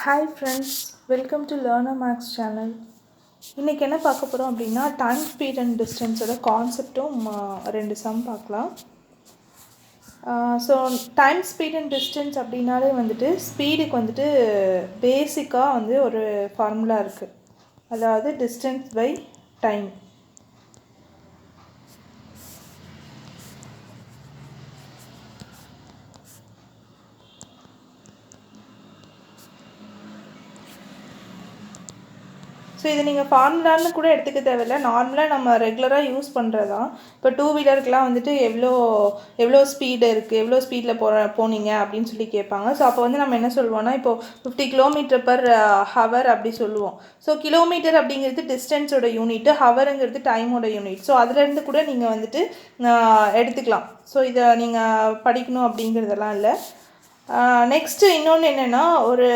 Hi friends, welcome to learner max channel. இன்றைக்கி என்ன பார்க்க போகிறோம் அப்படின்னா டைம் ஸ்பீட் அண்ட் டிஸ்டன்ஸோட கான்செப்டும் ரெண்டு சம் பார்க்கலாம். So time speed and distance அப்படின்னாலே வந்துட்டு ஸ்பீடுக்கு வந்துட்டு பேசிக்காக வந்து ஒரு ஃபார்முலா இருக்குது. அதாவது டிஸ்டன்ஸ் பை டைம். ஸோ இது நீங்கள் ஃபார்முலான்னு கூட எடுத்துக்க தேவையில்லை, நார்மலாக நம்ம ரெகுலராக யூஸ் பண்ணுறது தான். இப்போ டூ வீலருக்குலாம் வந்துட்டு எவ்வளோ ஸ்பீடு இருக்குது, எவ்வளோ ஸ்பீடில் போனீங்க அப்படின்னு சொல்லி கேட்பாங்க. ஸோ அப்போ வந்து நம்ம என்ன சொல்லுவோம்னா, இப்போது 50 km/h அப்படி சொல்லுவோம். ஸோ கிலோமீட்டர் அப்படிங்கிறது டிஸ்டன்ஸோட யூனிட்டு, ஹவருங்கிறது டைமோட யூனிட். ஸோ அதுலேருந்து கூட நீங்கள் வந்துட்டு எடுத்துக்கலாம். ஸோ இதை நீங்கள் படிக்கணும் அப்படிங்கிறதெல்லாம் இல்லை. நெக்ஸ்ட்டு இன்னொன்று என்னென்னா, ஒரு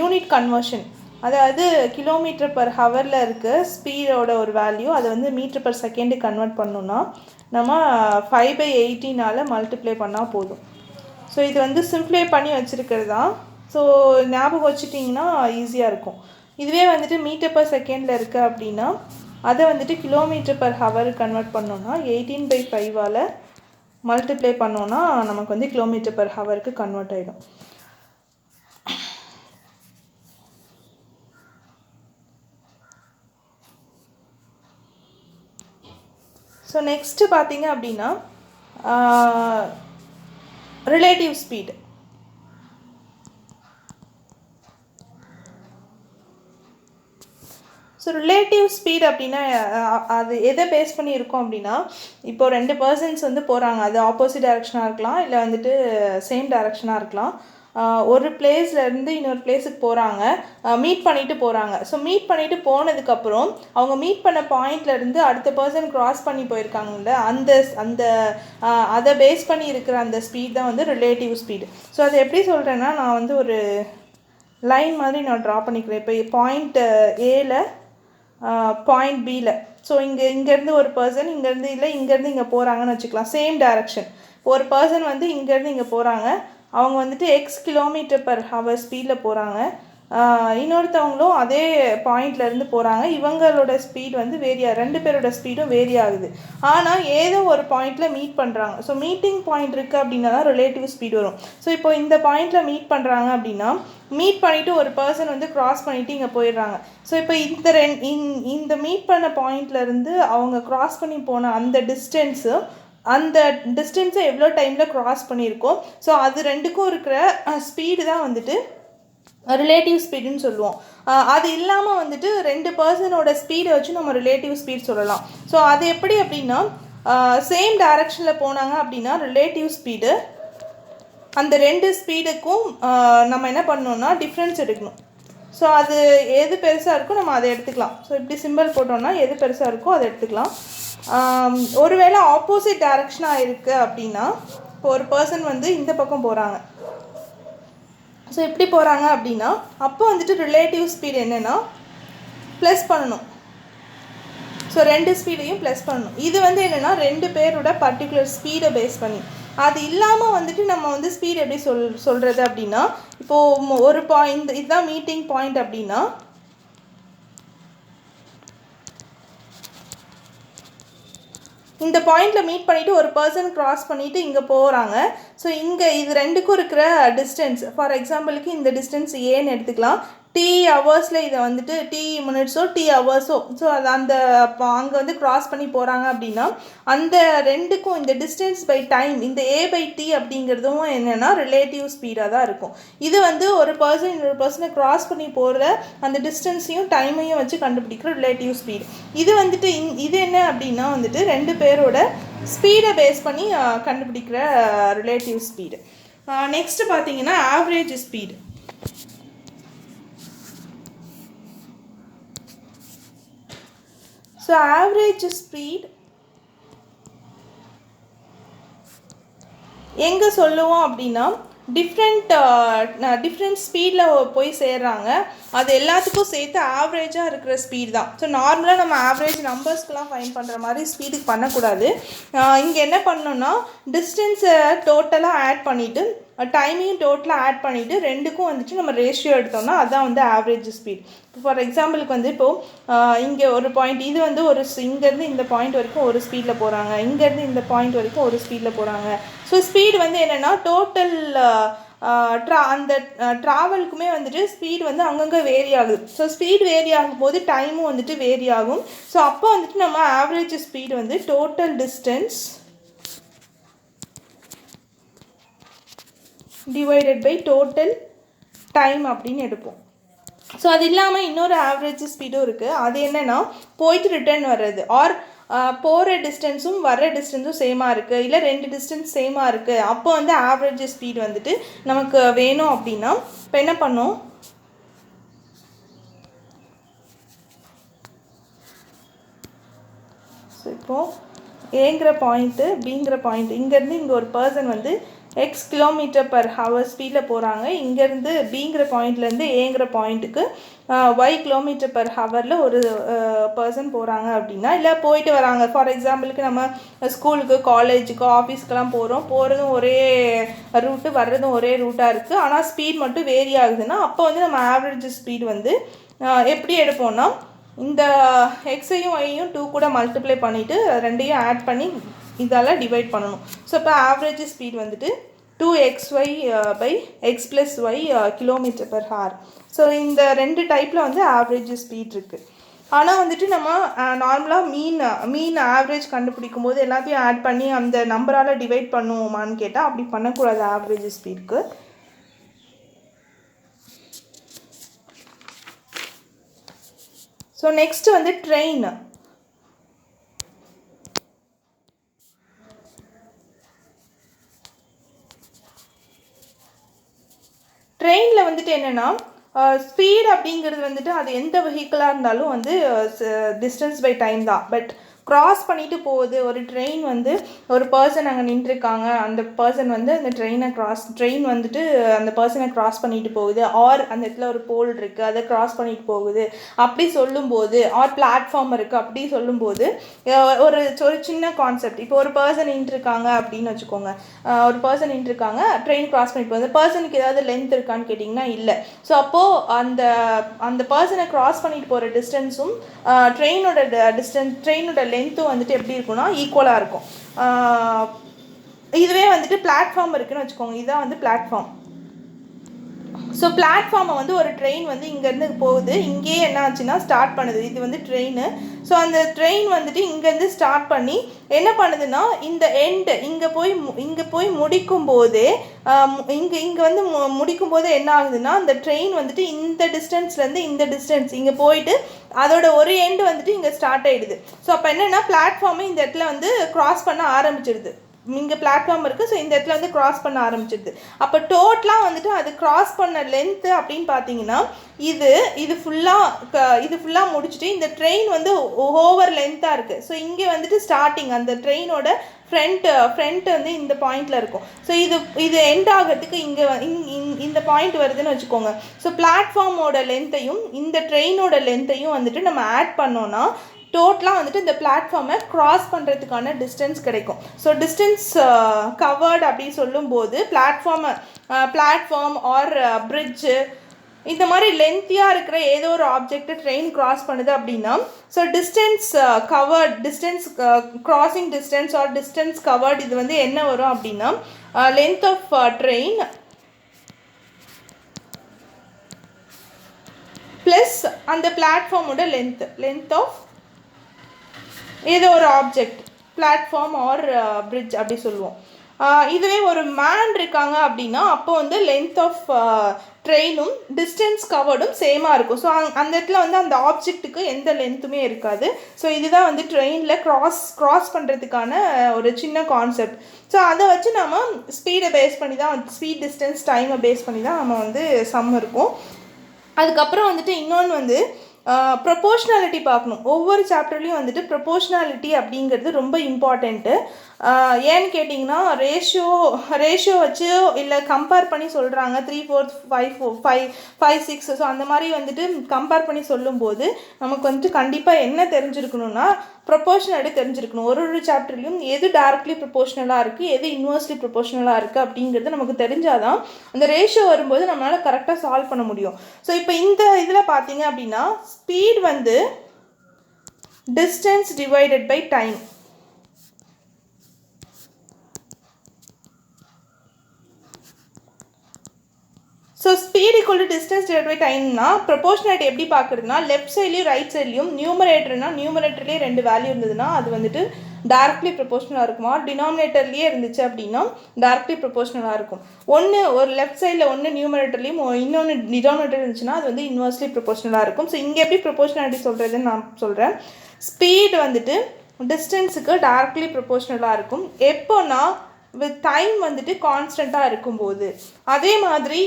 யூனிட் கன்வர்ஷன், அதாவது km/h இருக்க ஸ்பீடோட ஒரு வேல்யூ அதை வந்து m/s கன்வெர்ட் பண்ணணுன்னா நம்ம 5/18 மல்டிப்ளை பண்ணால் போதும். ஸோ இது வந்து சிம்ப்ளை பண்ணி வச்சுருக்கிறது தான். ஸோ ஞாபகம் வச்சுட்டிங்கன்னா ஈஸியாக இருக்கும். இதுவே வந்துட்டு m/s இருக்குது அப்படின்னா அதை வந்துட்டு km/h கன்வெர்ட் பண்ணோன்னா 18/5 மல்டிப்ளை பண்ணோன்னா நமக்கு வந்து km/h கன்வெர்ட் ஆகிடும். ஸோ நெக்ஸ்ட்டு பார்த்தீங்க அப்படின்னா relative speed. So relative speed அப்படின்னா அது எதை பேஸ் பண்ணி இருக்கும் அப்படின்னா, இப்போ 2 பர்சன்ஸ் வந்து போகிறாங்க, அது ஆப்போசிட் டைரக்ஷனாக இருக்கலாம், இல்லை வந்துட்டு சேம் டைரக்ஷனாக இருக்கலாம். ஒரு பிளேஸ்லேருந்து இன்னொரு பிளேஸுக்கு போகிறாங்க, மீட் பண்ணிவிட்டு போகிறாங்க. ஸோ மீட் பண்ணிவிட்டு போனதுக்கப்புறம் அவங்க மீட் பண்ண பாயிண்ட்லேருந்து அடுத்த பர்சன் க்ராஸ் பண்ணி போயிருக்காங்கல்ல, அதை பேஸ் பண்ணி இருக்கிற அந்த ஸ்பீட் தான் வந்து ரிலேட்டிவ் ஸ்பீடு. ஸோ அதை எப்படி சொல்கிறேன்னா, நான் வந்து ஒரு லைன் மாதிரி நான் ட்ரா பண்ணிக்கிறேன். இப்போ பாயிண்ட் ஏல பாயிண்ட் பியில், ஸோ இங்கேருந்து ஒரு பர்சன் இங்கேருந்து இங்கே போகிறாங்கன்னு வச்சுக்கலாம், சேம் டைரக்ஷன். ஒரு பர்சன் வந்து இங்கேருந்து இங்கே போகிறாங்க, அவங்க வந்துட்டு x km/h ஸ்பீடில் போகிறாங்க. இன்னொருத்தவங்களும் அதே பாயிண்ட்லேருந்து போகிறாங்க, இவங்களோட ஸ்பீட் வந்து ரெண்டு பேரோட ஸ்பீடும் வேரி ஆகுது. ஆனால் ஏதோ ஒரு பாயிண்டில் மீட் பண்ணுறாங்க. ஸோ மீட்டிங் பாயிண்ட் இருக்குது அப்படின்னா தான் ரிலேட்டிவ் ஸ்பீட் வரும். ஸோ இப்போ இந்த பாயிண்டில் மீட் பண்ணுறாங்க அப்படின்னா, மீட் பண்ணிவிட்டு ஒரு பர்சன் வந்து க்ராஸ் பண்ணிவிட்டு இங்கே போயிடுறாங்க. ஸோ இப்போ இந்த மீட் பண்ண பாயிண்ட்லேருந்து அவங்க க்ராஸ் பண்ணி போன அந்த டிஸ்டன்ஸை எவ்வளோ டைமில் க்ராஸ் பண்ணியிருக்கோம், ஸோ அது ரெண்டுக்கும் இருக்கிற ஸ்பீடு தான் வந்துட்டு ரிலேட்டிவ் ஸ்பீடுன்னு சொல்லுவோம். அது இல்லாமல் வந்துட்டு 2 பர்சனோட ஸ்பீடை வச்சு நம்ம ரிலேட்டிவ் ஸ்பீட் சொல்லலாம். ஸோ அது எப்படி அப்படின்னா, சேம் டைரக்ஷனில் போனாங்க அப்படின்னா ரிலேட்டிவ் ஸ்பீடு, அந்த 2 ஸ்பீடுக்கும் நம்ம என்ன பண்ணணும்னா டிஃப்ரென்ஸ் எடுக்கணும். ஸோ அது எது பெருசாக இருக்கோ நம்ம அதை எடுத்துக்கலாம். ஸோ இப்படி சிம்பிள் போட்டோம்னா எது பெருசாக இருக்கோ அதை எடுத்துக்கலாம். ஒருவேளை ஆப்போசிட் டைரக்ஷனாக இருக்குது அப்படின்னா, இப்போ ஒரு பர்சன் வந்து இந்த பக்கம் போகிறாங்க, ஸோ இப்படி போகிறாங்க அப்படின்னா அப்போ வந்துட்டு ரிலேட்டிவ் ஸ்பீடு என்னென்னா ப்ளஸ் பண்ணணும். ஸோ 2 ஸ்பீடையும் ப்ளஸ் பண்ணணும். இது வந்து என்னென்னா 2 பேரோட பர்டிகுலர் ஸ்பீடை பேஸ் பண்ணி. அது இல்லாமல் வந்துட்டு நம்ம வந்து ஸ்பீட் எப்படி சொல்கிறது அப்படின்னா, இப்போது ஒரு பாயிண்ட் இதுதான் மீட்டிங் பாயிண்ட் அப்படின்னா, இந்த பாயிண்டில் மீட் பண்ணிவிட்டு ஒரு பர்சன் க்ராஸ் பண்ணிவிட்டு இங்கே போகிறாங்க. ஸோ இது ரெண்டுக்கும் இருக்கிற டிஸ்டன்ஸ், ஃபார் எக்ஸாம்பிளுக்கு இந்த டிஸ்டன்ஸ் ஏன்னு எடுத்துக்கலாம். t ஹவர்ஸில் இதை வந்துட்டு t மினிட்ஸோ t ஹவர்ஸோ, ஸோ அது அங்கே வந்து க்ராஸ் பண்ணி போகிறாங்க அப்படின்னா அந்த ரெண்டுக்கும் இந்த டிஸ்டன்ஸ் பை டைம், இந்த a/t அப்படிங்கிறதும் என்னென்னா ரிலேட்டிவ் ஸ்பீடாக தான் இருக்கும். இது வந்து ஒரு பர்சன் இன்னொரு பர்சனை க்ராஸ் பண்ணி போகிற அந்த டிஸ்டன்ஸையும் டைமையும் வச்சு கண்டுபிடிக்கிற ரிலேட்டிவ் ஸ்பீடு. இது வந்துட்டு இது என்ன அப்படின்னா வந்துட்டு 2 பேரோட ஸ்பீடை பேஸ் பண்ணி கண்டுபிடிக்கிற ரிலேட்டிவ் ஸ்பீடு. நெக்ஸ்ட்டு பார்த்தீங்கன்னா average speed. So average speed எங்கே சொல்லுவோம் அப்படின்னா, டிஃப்ரெண்ட் ஸ்பீடில் போய் சேர்றாங்க, அது எல்லாத்துக்கும் சேர்த்து ஆவரேஜாக இருக்கிற ஸ்பீட் தான். ஸோ நார்மலாக நம்ம ஆவரேஜ் நம்பர்ஸ்க்கெலாம் ஃபைன் பண்ணுற மாதிரி ஸ்பீடுக்கு பண்ணக்கூடாது. இங்கே என்ன பண்ணணும்னா டிஸ்டன்ஸை டோட்டலாக ஆட் பண்ணிவிட்டு டைமையும் டோட்டலாக ஆட் பண்ணிவிட்டு ரெண்டுக்கும் வந்துட்டு நம்ம ரேஷியோ எடுத்தோம்னா அதுதான் வந்து ஆவரேஜ் ஸ்பீட். இப்போ ஃபார் எக்ஸாம்பிளுக்கு வந்து இப்போது இங்கே ஒரு பாயிண்ட், இது வந்து இங்கேருந்து இந்த பாயிண்ட் வரைக்கும் ஒரு ஸ்பீடில் போகிறாங்க, இங்கேருந்து இந்த பாயிண்ட் வரைக்கும் ஒரு ஸ்பீடில் போகிறாங்க. ஸோ ஸ்பீடு வந்து என்னென்னா டோட்டல் அந்த ட்ராவலுக்குமே வந்துட்டு ஸ்பீடு வந்து அங்கங்கே வேரி ஆகுது. ஸோ ஸ்பீடு வேரி ஆகும்போது டைமும் வந்துட்டு வேரி ஆகும். ஸோ அப்போ வந்துட்டு நம்ம ஆவரேஜ் ஸ்பீடு வந்து total distance divided by total time அப்படின்னு எடுப்போம். ஸோ அது இல்லாமல் இன்னொரு ஆவரேஜ் ஸ்பீடும் இருக்குது. அது என்னென்னா போயிட்டு ரிட்டர்ன் வர்றது, ஆர் போகிற டிஸ்டன்ஸும் வர்ற டிஸ்டன்ஸும் சேமாக இருக்குது, இல்லை ரெண்டு டிஸ்டன்ஸ் சேமாக இருக்குது. அப்போ வந்து ஆவரேஜ் ஸ்பீடு வந்துட்டு நமக்கு வேணும் அப்படின்னா இப்போ என்ன பண்ணோம், ஸோ இப்போது ஏங்கிற பாயிண்ட்டு பிங்கிற பாயிண்ட், இங்கேருந்து இங்கே ஒரு பர்சன் வந்து x km/h ஸ்பீடில் போகிறாங்க. இங்கேருந்து பிங்கிற பாயிண்ட்லேருந்து ஏங்கிற பாயிண்ட்டுக்கு y km/h ஒரு பர்சன் போகிறாங்க அப்படின்னா, இல்லை போயிட்டு வராங்க. ஃபார் எக்ஸாம்பிளுக்கு நம்ம ஸ்கூலுக்கு காலேஜுக்கு ஆஃபீஸ்க்கெலாம் போகிறதும் ஒரே ரூட்டு, வர்றதும் ஒரே ரூட்டாக இருக்குது, ஆனால் ஸ்பீட் மட்டும் வேரி ஆகுதுன்னா அப்போ வந்து நம்ம ஆவரேஜ் ஸ்பீட் வந்து எப்படி எடுப்போம்னா இந்த எக்ஸையும் ஒய்யும் 2 கூட மல்டிப்ளை பண்ணிவிட்டு ரெண்டையும் ஆட் பண்ணி இதால் டிவைட் பண்ணணும். ஸோ இப்போ ஆவரேஜ் ஸ்பீட் வந்துட்டு 2xy by x plus y km/h. So இந்த ரெண்டு டைப்பில் வந்து ஆவரேஜ் ஸ்பீட் இருக்குது. ஆனால் வந்துட்டு நம்ம நார்மலாக மீன் ஆவரேஜ் கண்டுபிடிக்கும் போது எல்லாத்தையும் ஆட் பண்ணி அந்த நம்பரால் டிவைட் பண்ணுவோமான்னு கேட்டால் அப்படி பண்ணக்கூடாது ஆவரேஜ் ஸ்பீடுக்கு. ஸோ நெக்ஸ்ட் வந்து ட்ரெயின். ட்ரெயினில் வந்துட்டு என்னென்னா ஸ்பீட் அப்படிங்கிறது வந்துட்டு அது எந்த வெஹிக்கிளாக இருந்தாலும் வந்து டிஸ்டன்ஸ் பை டைம் தான். பட் க்ராஸ் பண்ணிட்டு போகுது ஒரு ட்ரெயின் வந்து ஒரு பர்சன் அங்கே நின்றுருக்காங்க, அந்த பர்சன் வந்து அந்த ட்ரெயின் வந்துட்டு அந்த பர்சனை க்ராஸ் பண்ணிட்டு போகுது, ஆர் அந்த இடத்துல ஒரு போல் இருக்குது அதை க்ராஸ் பண்ணிட்டு போகுது அப்படி சொல்லும்போது, ஆர் பிளாட்ஃபார்ம் இருக்குது அப்படி சொல்லும்போது ஒரு சின்ன கான்செப்ட். இப்போ ஒரு பர்சன் நின்றுருக்காங்க அப்படின்னு வச்சுக்கோங்க, ஒரு பர்சன் நின்றுருக்காங்க, ட்ரெயின் க்ராஸ் பண்ணிட்டு போகுது, பர்சனுக்கு ஏதாவது லென்த் இருக்கான்னு கேட்டிங்கன்னா இல்லை. ஸோ அப்போது அந்த பர்சனை க்ராஸ் பண்ணிட்டு போகிற டிஸ்டன்ஸும் ட்ரெயினோட லென்த்தும் வந்துட்டு எப்படி இருக்குன்னா ஈக்குவலாக இருக்கும். இதுவே வந்துட்டு பிளாட்ஃபார்ம் இருக்குதுன்னு வச்சுக்கோங்க, இதுதான் வந்து பிளாட்ஃபார்ம். ஸோ பிளாட்ஃபார்மை வந்து ஒரு ட்ரெயின் வந்து இங்கேருந்து போகுது, இங்கேயே என்ன ஆச்சுன்னா ஸ்டார்ட் பண்ணுது, இது வந்து ட்ரெயின். ஸோ அந்த ட்ரெயின் வந்துட்டு இங்கேருந்து ஸ்டார்ட் பண்ணி என்ன பண்ணுதுன்னா இந்த இங்கே போய் முடிக்கும் போதே இங்கே வந்து முடிக்கும் போது என்ன ஆகுதுன்னா அந்த ட்ரெயின் வந்துட்டு இந்த டிஸ்டன்ஸ்லேருந்து இந்த டிஸ்டன்ஸ் இங்கே போயிட்டு அதோட ஒரு எண்டு வந்துட்டு இங்கே ஸ்டார்ட் ஆகிடுது. ஸோ அப்போ என்னென்னா பிளாட்ஃபார்மை இந்த இடத்துல வந்து க்ராஸ் பண்ண ஆரம்பிச்சிடுது. இங்கே பிளாட்ஃபார்ம் இருக்குது, ஸோ இந்த இடத்துல வந்து க்ராஸ் பண்ண ஆரம்பிச்சிடுது. அப்போ டோட்டலாக வந்துட்டு அது க்ராஸ் பண்ண லென்த்து அப்படின்னு பார்த்தீங்கன்னா இது ஃபுல்லாக முடிச்சுட்டு இந்த ட்ரெயின் வந்து ஓவர் லென்த்தாக இருக்குது. ஸோ இங்கே வந்துட்டு ஸ்டார்டிங் அந்த ட்ரெயினோட ஃப்ரண்ட் வந்து இந்த பாயிண்டில் இருக்கும். ஸோ இது எண்ட் ஆகிறதுக்கு இந்த பாயிண்ட் வருதுன்னு வச்சுக்கோங்க. ஸோ பிளாட்ஃபார்மோட லென்த்தையும் இந்த ட்ரெயினோட லென்த்தையும் வந்துட்டு நம்ம ஆட் பண்ணோன்னா டோட்டலாக வந்துட்டு இந்த பிளாட்ஃபார்மை க்ராஸ் பண்ணுறதுக்கான டிஸ்டன்ஸ் கிடைக்கும். ஸோ டிஸ்டன்ஸ் கவர்டு அப்படின்னு சொல்லும்போது பிளாட்ஃபார்ம் ஆர் பிரிட்ஜு இந்த மாதிரி லென்த்தியாக இருக்கிற ஏதோ ஒரு ஆப்ஜெக்டை ட்ரெயின் க்ராஸ் பண்ணுது அப்படின்னா so distance crossing distance or distance covered இது வந்து என்ன வரும் அப்படின்னா லென்த் ஆஃப் ட்ரெயின் ப்ளஸ் அந்த பிளாட்ஃபார்மோட லென்த் ஆஃப் ஏதோ ஒரு ஆப்ஜெக்ட் பிளாட்ஃபார்ம் ஆர் பிரிட்ஜ் அப்படி சொல்லுவோம். இதுவே ஒரு மேன் இருக்காங்க அப்படின்னா அப்போ வந்து லென்த் ஆஃப் ட்ரெயினும் டிஸ்டன்ஸ் கவர்டும் சேமாக இருக்கும். ஸோ அந்த இடத்துல வந்து அந்த ஆப்ஜெக்ட்டுக்கு எந்த லென்த்துமே இருக்காது. ஸோ இதுதான் வந்து ட்ரெயினில் க்ராஸ் பண்ணுறதுக்கான ஒரு சின்ன கான்செப்ட். ஸோ அதை வச்சு நம்ம ஸ்பீடை பேஸ் பண்ணி தான் ஸ்பீட் டிஸ்டன்ஸ் டைமை பேஸ் பண்ணி தான் நம்ம வந்து சம் இருக்கும். அதுக்கப்புறம் வந்துட்டு இன்னொன்று வந்து ப்ரொபோஷ்னாலிட்டி பார்க்கணும். ஒவ்வொரு சாப்டர்லேயும் வந்துட்டு ப்ரொபோஷ்னாலிட்டி அப்படிங்கிறது ரொம்ப இம்பார்ட்டண்ட்டு. ஏன்னு கேட்டிங்கன்னா ரேஷியோ வச்சு இல்லை கம்பேர் பண்ணி சொல்கிறாங்க 3/4 5/6. ஸோ அந்த மாதிரி வந்துட்டு கம்பேர் பண்ணி சொல்லும்போது நமக்கு வந்துட்டு கண்டிப்பாக என்ன தெரிஞ்சிருக்கணும்னா ப்ரொபோர்ஷனேட்டு தெரிஞ்சிருக்கணும். ஒரு சாப்டர்லையும் எது டைரக்ட்லி ப்ரொபோர்ஷனலாக இருக்குது, எது இன்வெர்ஸ்லி ப்ரொபோர்ஷனலாக இருக்குது அப்படிங்கிறது நமக்கு தெரிஞ்சாதான் அந்த ரேஷியோ வரும்போது நம்மளால் கரெக்டாக சால்வ் பண்ண முடியும். ஸோ இப்போ இந்த இதில் பார்த்தீங்க அப்படின்னா ஸ்பீட் வந்து distance divided by time. So speed equal to distance divide by டைம்னா ப்ரொபோர்ஷனேட் எப்படி பார்க்குறதுனா லெஃப்ட் சைட்லையும் ரைட் சைட்லையும் நியூமரேட்டர்லேயே 2 வேல்யூ இருந்ததுன்னா அது வந்துட்டு டைரக்ட்லி ப்ரொபோர்ஷனலாக இருக்குமா, டினாமினேட்டர்லேயே இருந்துச்சு அப்படின்னா டைரக்ட்லி ப்ரொபோர்ஷனலாக இருக்கும். ஒரு லெஃப்ட் சைடில் நியூமரேட்டர்லேயும் இன்னொன்று டினாமினேட்டர் இருந்துச்சுன்னா அது வந்து இன்வெர்ஸ்லி ப்ரொபோர்ஷனலாக இருக்கும். ஸோ இங்கே எப்படி ப்ரொபோர்ஷனாலிட்டி சொல்கிறதுன்னு நான் சொல்கிறேன். ஸ்பீட் வந்துட்டு டிஸ்டன்ஸுக்கு டைரக்ட்லி ப்ரொபோர்ஷனலாக இருக்கும் எப்போனா வித் டைம் வந்துட்டு கான்ஸ்டண்ட்டாக இருக்கும்போது. அதே மாதிரி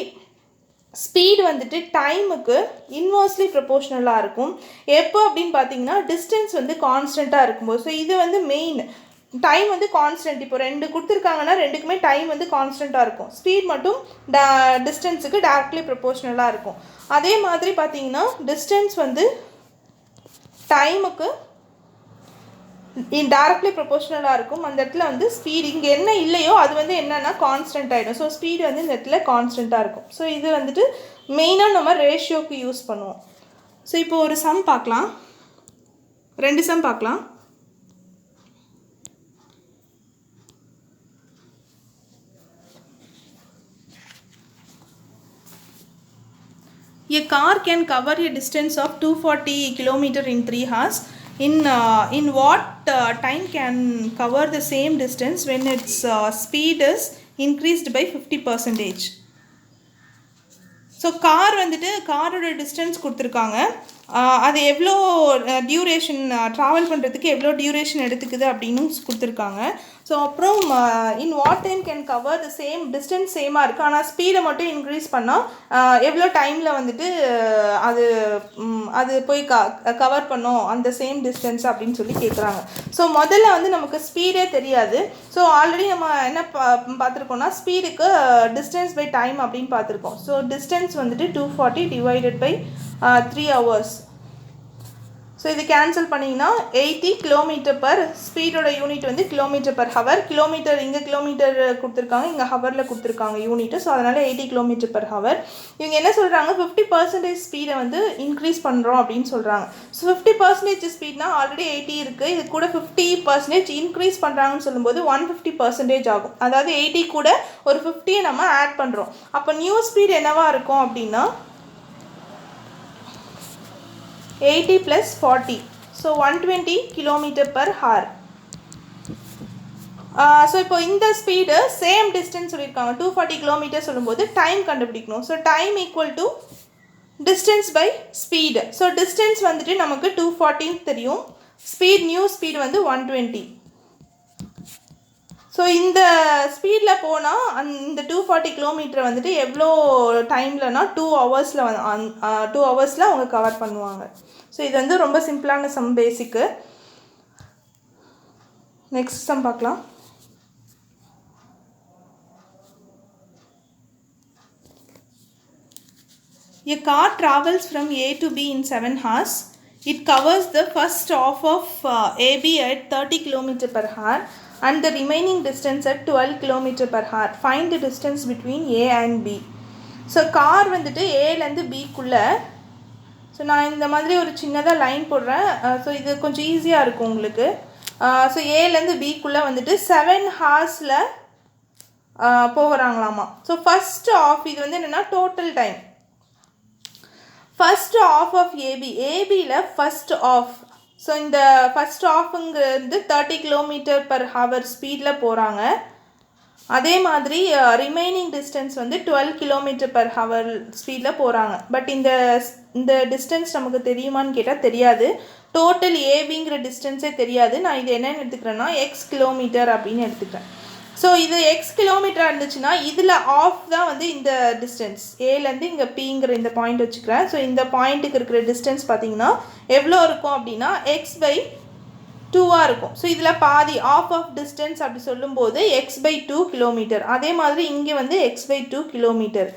ஸ்பீட் வந்துட்டு டைமுக்கு இன்வெர்ஸ்லி ப்ரொபோர்ஷனலாக இருக்கும் எப்போ அப்படின்னு பார்த்தீங்கன்னா டிஸ்டன்ஸ் வந்து கான்ஸ்டண்ட்டாக இருக்கும்போது. ஸோ இது வந்து மெயின். டைம் வந்து கான்ஸ்டன்ட். இப்போ 2 கொடுத்துருக்காங்கன்னா 2க்குமே டைம் வந்து கான்ஸ்டண்ட்டாக இருக்கும். ஸ்பீட் மட்டும் டிஸ்டன்ஸுக்கு டைரக்ட்லி ப்ரொபோர்ஷனலாக இருக்கும். அதே மாதிரி பார்த்தீங்கன்னா டிஸ்டன்ஸ் வந்து டைமுக்கு டைரக்ட்லி ப்ரொபோர்ஷனலாக இருக்கும். அந்த இடத்துல வந்து ஸ்பீட் இங்கே என்ன இல்லையோ அது வந்து என்னென்னா கான்ஸ்டன்ட் ஆகிடும். ஸோ ஸ்பீடு வந்து இந்த இடத்துல கான்ஸ்டண்ட்டாக இருக்கும். ஸோ இது வந்துட்டு மெயினாக நம்ம ரேஷியோக்கு யூஸ் பண்ணுவோம். ஸோ இப்போ ஒரு சம் பார்க்கலாம், 2 சம் பார்க்கலாம். A car can cover a distance of 240 km in 3 hours. In what time can cover the same distance when its speed is increased by 50%? So காரோட டிஸ்டன்ஸ் கொடுத்துருக்காங்க. அது எவ்வளோ டியூரேஷன் ட்ராவல் பண்ணுறதுக்கு எவ்வளோ டியூரேஷன் எடுத்துக்குது அப்படின்னு கொடுத்துருக்காங்க. ஸோ அப்புறம் in what time can cover the same distance சேமாக இருக்குது, ஆனால் ஸ்பீடை மட்டும் இன்க்ரீஸ் பண்ணால் எவ்வளோ டைமில் வந்துட்டு அது போய் கவர் பண்ணோம் அந்த சேம் டிஸ்டன்ஸ் அப்படின்னு சொல்லி கேட்குறாங்க. ஸோ முதல்ல வந்து நமக்கு ஸ்பீடே தெரியாது. ஸோ ஆல்ரெடி நம்ம என்ன பார்த்துருக்கோம்னா ஸ்பீடுக்கு டிஸ்டன்ஸ் பை டைம் அப்படின்னு பார்த்துருக்கோம். ஸோ டிஸ்டன்ஸ் வந்துட்டு 240 டிவைடட் பை 3 hours. ஸோ இது கேன்சல் பண்ணிங்கன்னா 80 km/h. ஸ்பீடோட யூனிட் வந்து km/h. கிலோமீட்டர் இங்கே கிலோமீட்டர் கொடுத்துருக்காங்க, இங்கே ஹவரில் கொடுத்துருக்காங்க யூனிட்டு. ஸோ அதனால் 80 km/h. இவங்க என்ன சொல்கிறாங்க 50% ஸ்பீடை வந்து இன்க்ரீஸ் பண்ணுறோம் அப்படின்னு சொல்கிறாங்க. ஸோ 50% ஸ்பீட்னா ஆல்ரெடி 80 இருக்குது, இது கூட 50% இன்க்ரீஸ் பண்ணுறாங்கன்னு சொல்லும்போது 150% ஆகும். அதாவது 80 கூட ஒரு 50 நம்ம ஆட் பண்ணுறோம். அப்போ நியூ ஸ்பீட் என்னவாக இருக்கும் அப்படின்னா 80 + 40, ஸோ 120 km/h. ஸோ இப்போ இந்த ஸ்பீடு சேம் டிஸ்டன்ஸ் சொல்லியிருக்காங்க 240 km சொல்லும்போது டைம் கண்டுபிடிக்கணும். So time equal to distance by speed. So distance வந்துட்டு நமக்கு 240 தெரியும், நியூ ஸ்பீடு வந்து 120. ஸோ இந்த ஸ்பீடில் போனால் இந்த 240 km வந்துட்டு எவ்வளோ டைம்லனா 2 ஹவர்ஸில் அவங்க கவர் பண்ணுவாங்க. ஸோ இது வந்து ரொம்ப சிம்பிளான சம், பேசிக்கு. நெக்ஸ்ட் சம் பார்க்கலாம். A car travels from A to B in 7 hours. It covers the first half of AB at 30 km/h and the remaining distance at 12 km/h. Find the distance between A and B. So car வந்துட்டு ஏலேருந்து பிக்குள்ளே, so நான் இந்த மாதிரி ஒரு சின்னதாக line போடுறேன். So இது கொஞ்சம் ஈஸியாக இருக்கும் உங்களுக்கு. ஸோ ஏலேருந்து பிக்குள்ளே வந்துட்டு 7 ஹார்ஸில் போகிறாங்களாமா. ஸோ ஃபஸ்ட்டு ஆஃப் இது வந்து என்னென்னா total time. First half half ஏபியில் ஃபஸ்ட் ஆஃப். ஸோ இந்த ஃபஸ்ட் ஆஃபுங்கிறது 30 km/h ஸ்பீடில் போகிறாங்க. அதே மாதிரி ரிமைனிங் டிஸ்டன்ஸ் வந்து 12 km/h ஸ்பீடில் போகிறாங்க. பட் இந்த டிஸ்டன்ஸ் நமக்கு தெரியுமான்னு கேட்டால் தெரியாது. டோட்டல் ஏபிங்கிற டிஸ்டன்ஸே தெரியாது. நான் இது என்னென்னு எடுத்துக்கிறேன்னா எக்ஸ் கிலோமீட்டர் அப்படின்னு எடுத்துக்கிறேன். ஸோ இது எக்ஸ் கிலோமீட்டராக இருந்துச்சுன்னா இதில் ஆஃப் தான் வந்து இந்த டிஸ்டன்ஸ். ஏலேருந்து இங்கே பிங்கிற இந்த பாயிண்ட் வச்சுக்கிறேன். ஸோ இந்த பாயிண்ட்டுக்கு இருக்கிற டிஸ்டன்ஸ் பார்த்திங்கன்னா எவ்வளோ இருக்கும் அப்படின்னா x/2 2ஆக இருக்கும். ஸோ இதில் பாதி ஆஃப் டிஸ்டன்ஸ் அப்படி சொல்லும்போது x/2 கிலோமீட்டர். அதே மாதிரி இங்கே வந்து x/2 கிலோமீட்டர்.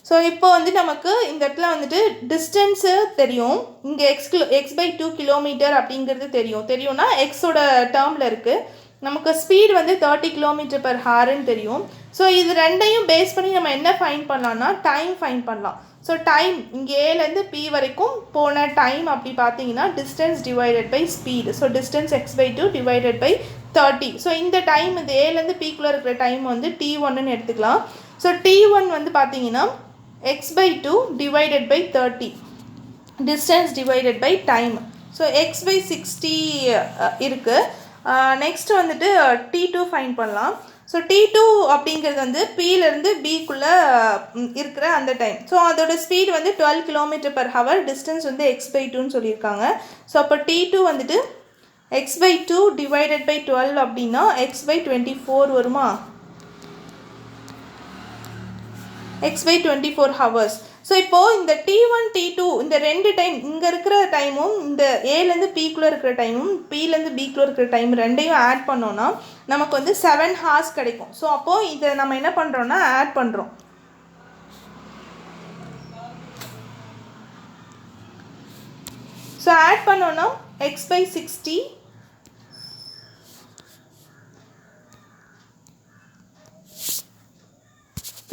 ஸோ இப்போ வந்து நமக்கு இந்த இடத்துல வந்துட்டு டிஸ்டன்ஸு தெரியும், இங்கே x/2 கிலோமீட்டர் அப்படிங்கிறது தெரியும்னா எக்ஸோட டேர்மில் இருக்குது. நமக்கு ஸ்பீட் வந்து 30 km/hன்னு தெரியும். ஸோ இது ரெண்டையும் பேஸ் பண்ணி நம்ம என்ன ஃபைன் பண்ணலாம்னா டைம் ஃபைன் பண்ணலாம். ஸோ டைம் இங்கே ஏலேருந்து பி வரைக்கும் போன டைம் அப்படி பார்த்தீங்கன்னா distance divided by speed. So distance x/2 divided by 30. So இந்த டைம் இது ஏலேருந்து பிக்குள்ளே இருக்கிற டைம் வந்து t1ன்னு எடுத்துக்கலாம். ஸோ t1 வந்து பார்த்தீங்கன்னா x/2 divided by 30 distance divided by time. So x/60 இருக்குது. நெக்ஸ்ட் வந்துட்டு t2 ஃபைன் பண்ணலாம். ஸோ t2 அப்படிங்கிறது வந்து பியிலேருந்து பிக்குள்ளே இருக்கிற அந்த டைம். ஸோ அதோட ஸ்பீட் வந்து 12 km/h, டிஸ்டன்ஸ் வந்து x/2ன்னு சொல்லியிருக்காங்க. ஸோ அப்போ t2 வந்துட்டு x/2 டிவைடட் பை 12 அப்படின்னா x/24 வருமா, x/24 ஹவர்ஸ். ஸோ இப்போது இந்த t1 t2 இந்த ரெண்டு டைம் இங்கே இருக்கிற டைமும் இந்த ஏலேருந்து பிக்குள்ளே இருக்கிற டைமும் பியிலேருந்து பிக்குள்ளே இருக்கிற டைம் ரெண்டையும் ஆட் பண்ணோன்னா நமக்கு வந்து 7 hours கிடைக்கும். ஸோ அப்போது இதை நம்ம என்ன பண்ணுறோன்னா ஆட் பண்ணுறோம். ஸோ ஆட் பண்ணோன்னா x/60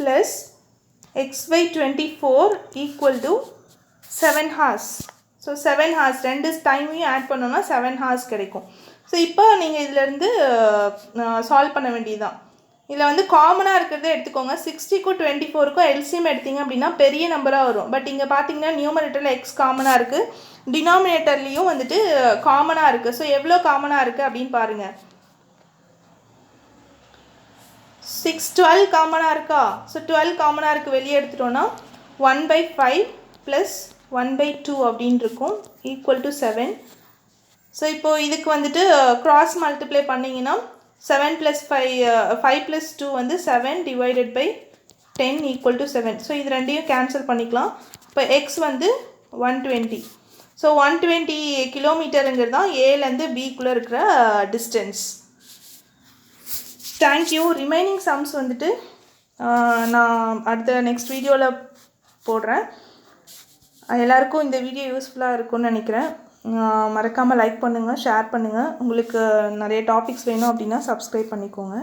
plus x/24 equal to 7 hours. So 7 hours ரெண்டு டைமையும் ஆட் பண்ணோன்னா 7 hours கிடைக்கும். ஸோ இப்போ நீங்கள் இதிலேருந்து சால்வ் பண்ண வேண்டியதுதான். இதில் வந்து காமனாக இருக்கிறத எடுத்துக்கோங்க. 60க்கும் 24க்கும் எல்சிஎம் எடுத்திங்க அப்படின்னா பெரிய நம்பராக வரும். பட் இங்கே பார்த்தீங்கன்னா நியூமரேட்டரில் எக்ஸ் காமனாக இருக்குது, டினாமினேட்டர்லேயும் வந்துட்டு காமனாக இருக்குது. ஸோ எவ்வளோ காமனாக இருக்குது அப்படின்னு பாருங்கள். 12 காமனாக இருக்கா? ஸோ 12 காமனாக இருக்குது, வெளியே எடுத்துட்டோன்னா 1/5 ப்ளஸ் 1/2 அப்படின்னு இருக்கும், ஈக்குவல் டு 7. ஸோ இப்போது இதுக்கு வந்துட்டு க்ராஸ் மல்டிப்ளை பண்ணிங்கன்னா 7 + 5 + 2 வந்து 7 divided by 10 equal to 7. So இது ரெண்டையும் கேன்சல் பண்ணிக்கலாம். இப்போ எக்ஸ் வந்து 120. ஸோ 120 கிலோமீட்டருங்கிறது தான் ஏலேருந்து பிக்குள்ளே இருக்கிற டிஸ்டன்ஸ். தேங்க்யூ. ரிமைனிங் சம்ஸ் வந்துட்டு நான் அடுத்த நெக்ஸ்ட் வீடியோவில் போடுறேன். எல்லாருக்கும் இந்த வீடியோ யூஸ்ஃபுல்லாக இருக்கும்னு நினைக்கிறேன். மறக்காமல் லைக் பண்ணுங்கள், ஷேர் பண்ணுங்கள். உங்களுக்கு நிறைய டாபிக்ஸ் வேணும் அப்படின்னா சப்ஸ்கிரைப் பண்ணிக்கோங்க.